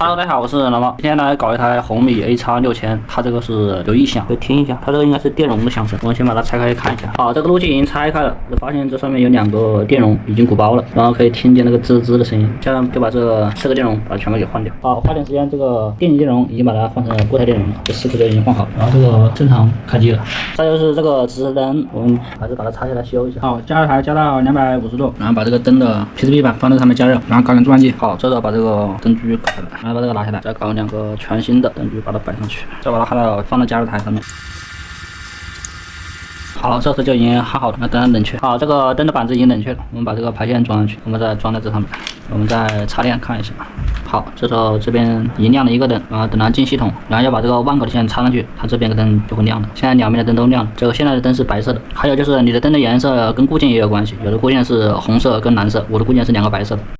Hello，大家好，我是老猫。今天来搞一台红米 AX6000，它这个是有异响，可以听一下，它这个应该是电容的响声。我们先把它拆开看一下。好，这个路径已经拆开了，就发现这上面有2个电容已经鼓包了，然后可以听见那个吱吱的声音。这样就把这4个电容把它全部给换掉。好，花点时间，这个电极电容已经把它换成固态电容了，这4个就已经换好了。然后这个正常开机了。再就是这个指示灯，我们还是把它拆下来修一下。好，加热台加到250度，然后把这个灯的 PCB 板放在上面加热，然后搞点助燃剂。好，这时候把这个灯具搞下来，然后把这个拿下来，再搞2个全新的灯具把它摆上去，再把它放到加热台上面。好，这时就已经焊好了，那等它冷却。好，这个灯的板子已经冷却了，我们把这个排线装上去，我们再装在这上面，我们再插电看一下。好，这时候这边已经亮了1个灯，然后等它进系统，然后要把这个万口的线插上去，它这边的灯就会亮了。现在2边的灯都亮了，这个现在的灯是白色的。还有就是你的灯的颜色跟固件也有关系，有的固件是红色跟蓝色，我的固件是2个白色的。